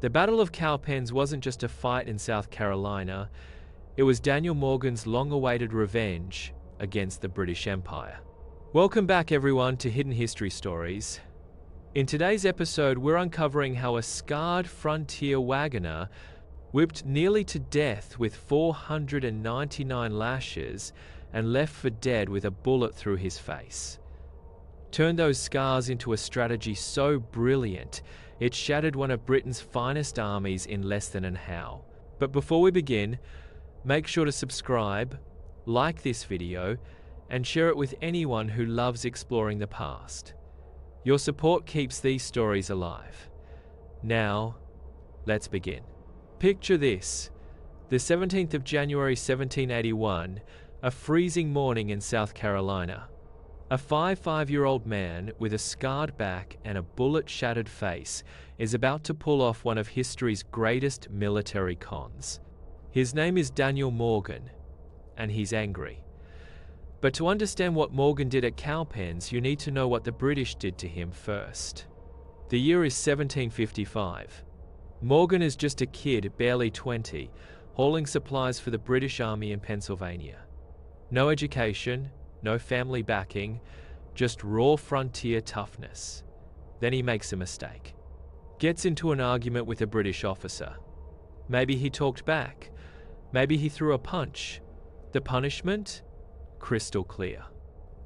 The Battle of Cowpens wasn't just a fight in South Carolina, it was Daniel Morgan's long-awaited revenge against the British Empire. Welcome back everyone to Hidden History Stories. In today's episode, we're uncovering how a scarred frontier wagoner, whipped nearly to death with 499 lashes and left for dead with a bullet through his face, turned those scars into a strategy so brilliant it shattered one of Britain's finest armies in less than an hour. But before we begin, make sure to subscribe, like this video, and share it with anyone who loves exploring the past. Your support keeps these stories alive. Now, let's begin. Picture this: the 17th of January 1781, a freezing morning in South Carolina. A 55-year-old man with a scarred back and a bullet-shattered face is about to pull off one of history's greatest military cons. His name is Daniel Morgan, and he's angry. But to understand what Morgan did at Cowpens, you need to know what the British did to him first. The year is 1755. Morgan is just a kid, barely 20, hauling supplies for the British Army in Pennsylvania. No education, no family backing, just raw frontier toughness. Then he makes a mistake. Gets into an argument with a British officer. Maybe he talked back. Maybe he threw a punch. The punishment? Crystal clear.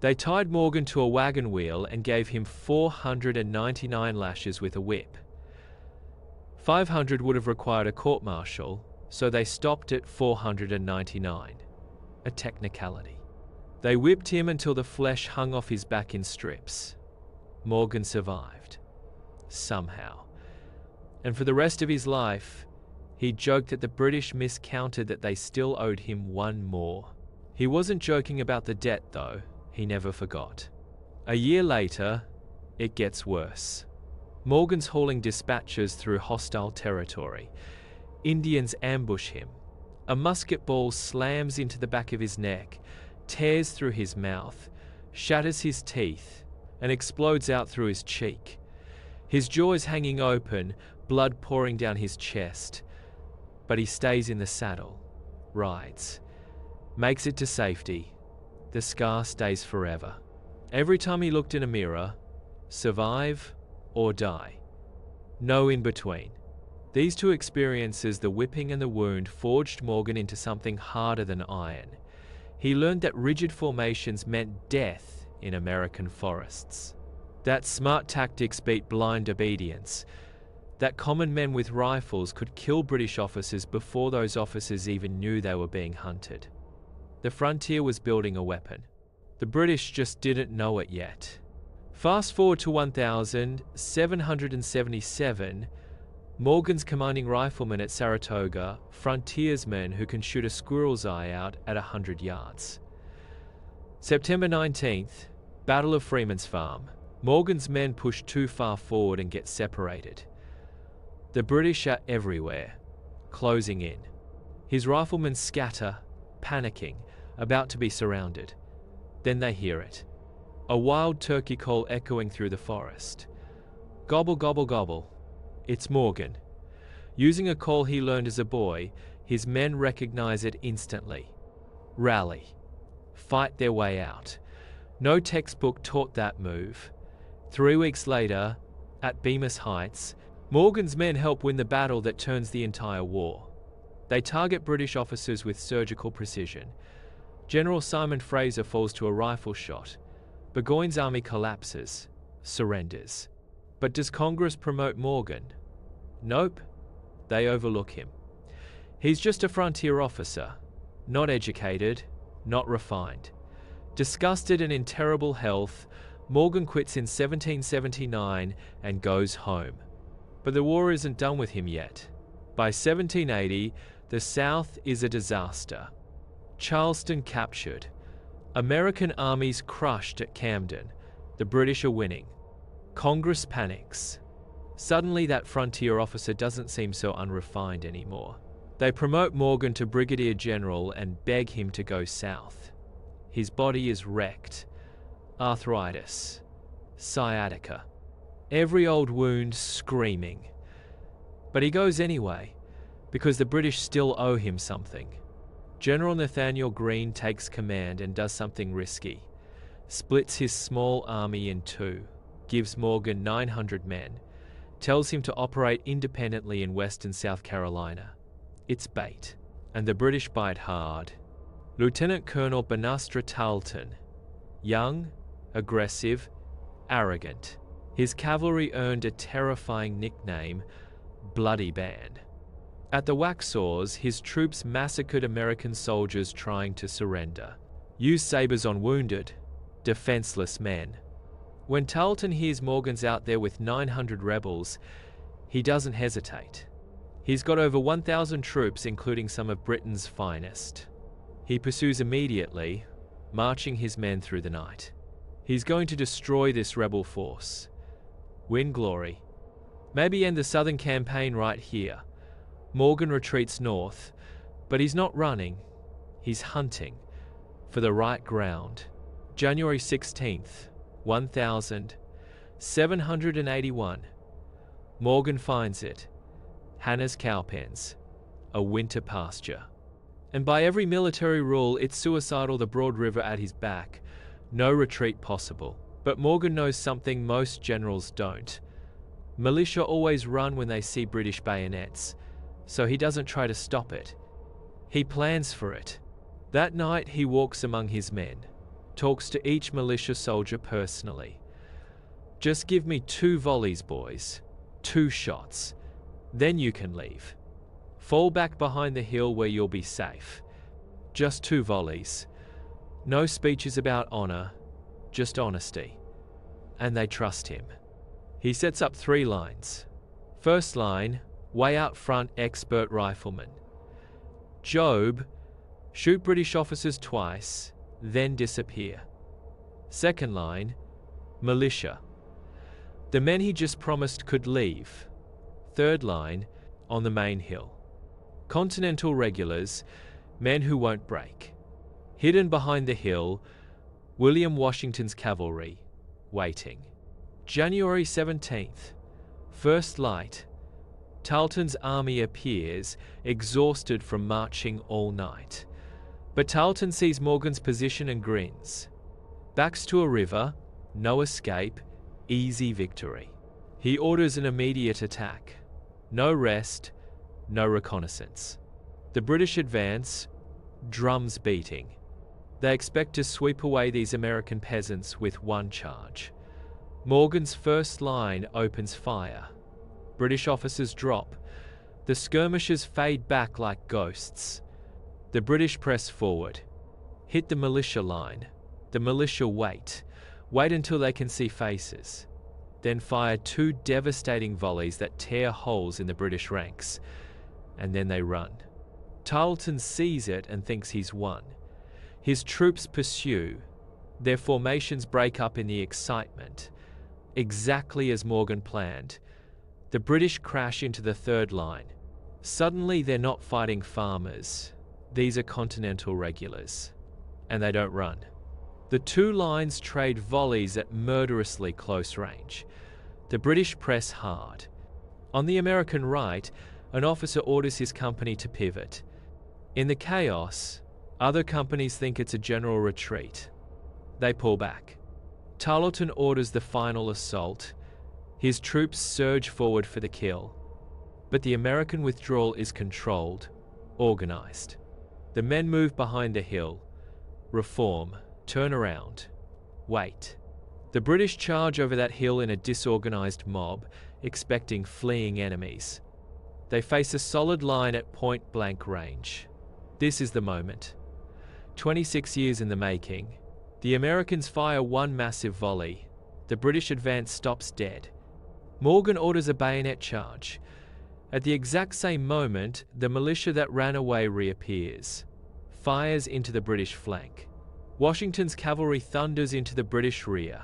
They tied Morgan to a wagon wheel and gave him 499 lashes with a whip. 500 would have required a court-martial, so they stopped at 499. A technicality. They whipped him until the flesh hung off his back in strips. Morgan survived. Somehow. And for the rest of his life, he joked that the British miscounted, that they still owed him one more. He wasn't joking about the debt, though. He never forgot. A year later, it gets worse. Morgan's hauling dispatches through hostile territory. Indians ambush him. A musket ball slams into the back of his neck, tears through his mouth, shatters his teeth, and explodes out through his cheek. His jaw is hanging open, blood pouring down his chest. But he stays in the saddle, rides, makes it to safety. The scar stays forever. Every time he looked in a mirror, survive or die. No in between. These two experiences, the whipping and the wound, forged Morgan into something harder than iron. He learned that rigid formations meant death in American forests. That smart tactics beat blind obedience. That common men with rifles could kill British officers before those officers even knew they were being hunted. The frontier was building a weapon. The British just didn't know it yet. Fast forward to 1777, Morgan's commanding riflemen at Saratoga, frontiersmen who can shoot a squirrel's eye out at 100 yards. September 19th, Battle of Freeman's Farm. Morgan's men push too far forward and get separated. The British are everywhere, closing in. His riflemen scatter, panicking, about to be surrounded. Then they hear it. A wild turkey call echoing through the forest. Gobble, gobble, gobble. It's Morgan. Using a call he learned as a boy, his men recognize it instantly. Rally. Fight their way out. No textbook taught that move. 3 weeks later, at Bemis Heights, Morgan's men help win the battle that turns the entire war. They target British officers with surgical precision. General Simon Fraser falls to a rifle shot. Burgoyne's army collapses, surrenders. But does Congress promote Morgan? Nope. They overlook him. He's just a frontier officer, not educated, not refined. Disgusted and in terrible health, Morgan quits in 1779 and goes home. But the war isn't done with him yet. By 1780, the South is a disaster. Charleston captured. American armies crushed at Camden. The British are winning. Congress panics. Suddenly that frontier officer doesn't seem so unrefined anymore. They promote Morgan to brigadier general and beg him to go south. His body is wrecked. Arthritis. Sciatica. Every old wound screaming. But he goes anyway, because the British still owe him something. General Nathanael Greene takes command and does something risky. Splits his small army in two, gives Morgan 900 men, tells him to operate independently in western South Carolina. It's bait, and the British bite hard. Lieutenant Colonel Banastra Tarleton, young, aggressive, arrogant. His cavalry earned a terrifying nickname, Bloody Band. At the Waxhaws, his troops massacred American soldiers trying to surrender, used sabers on wounded, defenseless men. When Tarleton hears Morgan's out there with 900 rebels, he doesn't hesitate. He's got over 1,000 troops, including some of Britain's finest. He pursues immediately, marching his men through the night. He's going to destroy this rebel force, win glory, maybe end the southern campaign right here. Morgan retreats north, but he's not running, he's hunting for the right ground. January 16th, 1781. Morgan finds it. Hannah's Cowpens, a winter pasture. And by every military rule, it's suicidal, the broad river at his back. No retreat possible. But Morgan knows something most generals don't. Militia always run when they see British bayonets, so he doesn't try to stop it. He plans for it. That night he walks among his men, talks to each militia soldier personally. Just give me 2 volleys, boys. 2 shots. Then you can leave. Fall back behind the hill where you'll be safe. Just 2 volleys. No speeches about honor, just honesty. And they trust him. He sets up 3 lines. First line, way out front, expert riflemen. Job, shoot British officers twice, then disappear. Second line, militia. The men he just promised could leave. Third line, on the main hill. Continental regulars, men who won't break. Hidden behind the hill, William Washington's cavalry, waiting. January 17th, first light. Tarleton's army appears, exhausted from marching all night. But Tarleton sees Morgan's position and grins. Backs to a river, no escape, easy victory. He orders an immediate attack. No rest, no reconnaissance. The British advance, drums beating. They expect to sweep away these American peasants with one charge. Morgan's first line opens fire. British officers drop. The skirmishers fade back like ghosts. The British press forward. Hit the militia line. The militia wait until they can see faces. Then fire 2 devastating volleys that tear holes in the British ranks. And then they run. Tarleton sees it and thinks he's won. His troops pursue. Their formations break up in the excitement. Exactly as Morgan planned. The British crash into the third line. Suddenly they're not fighting farmers. These are Continental regulars. And they don't run. The 2 lines trade volleys at murderously close range. The British press hard. On the American right, an officer orders his company to pivot. In the chaos, other companies think it's a general retreat. They pull back. Tarleton orders the final assault. His troops surge forward for the kill. But the American withdrawal is controlled, organized. The men move behind the hill, reform, turn around, wait. The British charge over that hill in a disorganized mob, expecting fleeing enemies. They face a solid line at point-blank range. This is the moment. 26 years in the making. The Americans fire 1 massive volley. The British advance stops dead. Morgan orders a bayonet charge. At the exact same moment, the militia that ran away reappears, fires into the British flank. Washington's cavalry thunders into the British rear.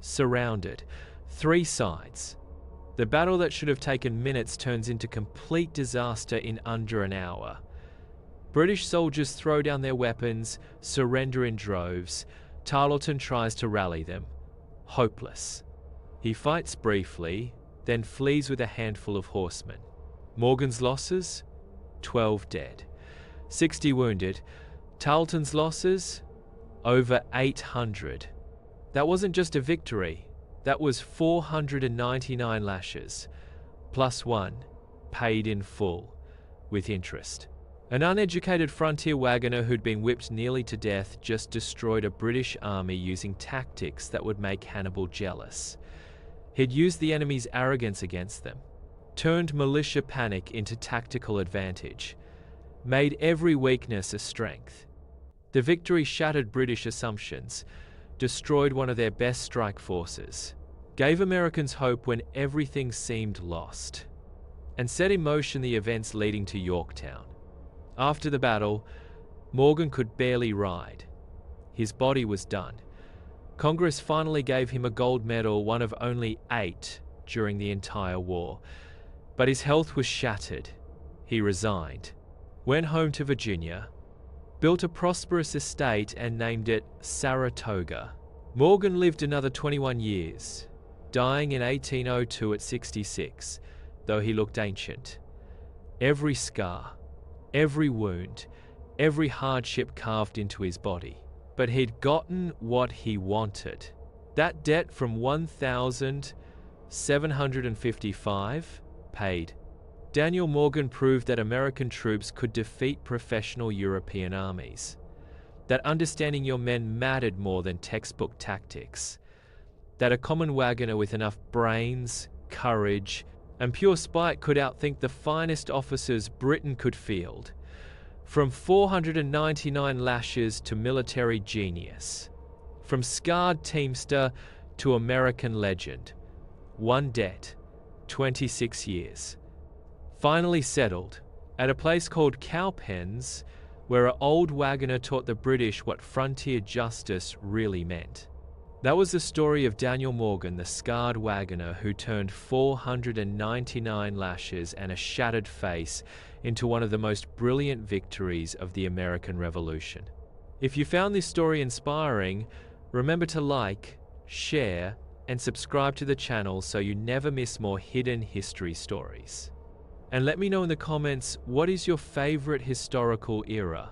Surrounded, 3 sides. The battle that should have taken minutes turns into complete disaster in under an hour. British soldiers throw down their weapons, surrender in droves. Tarleton tries to rally them. Hopeless. He fights briefly, then flees with a handful of horsemen. Morgan's losses? 12 dead, 60 wounded. Tarleton's losses? Over 800. That wasn't just a victory, that was 499 lashes, plus one, paid in full, with interest. An uneducated frontier wagoner who'd been whipped nearly to death just destroyed a British army using tactics that would make Hannibal jealous. He'd used the enemy's arrogance against them, turned militia panic into tactical advantage, made every weakness a strength. The victory shattered British assumptions, destroyed one of their best strike forces, gave Americans hope when everything seemed lost, and set in motion the events leading to Yorktown. After the battle, Morgan could barely ride. His body was done. Congress finally gave him a gold medal, one of only 8 during the entire war. But his health was shattered. He resigned, went home to Virginia, built a prosperous estate and named it Saratoga. Morgan lived another 21 years, dying in 1802 at 66, though he looked ancient. Every scar, every wound, every hardship carved into his body. But he'd gotten what he wanted. That debt from 1,755 paid. Daniel Morgan proved that American troops could defeat professional European armies. That understanding your men mattered more than textbook tactics. That a common wagoner with enough brains, courage, and pure spite could outthink the finest officers Britain could field. From 499 lashes to military genius. From scarred teamster to American legend. One debt, 26 years. Finally settled at a place called Cowpens, where an old wagoner taught the British what frontier justice really meant. That was the story of Daniel Morgan, the scarred wagoner who turned 499 lashes and a shattered face into one of the most brilliant victories of the American Revolution. If you found this story inspiring, remember to like, share, and subscribe to the channel so you never miss more hidden history stories. And let me know in the comments, what is your favorite historical era?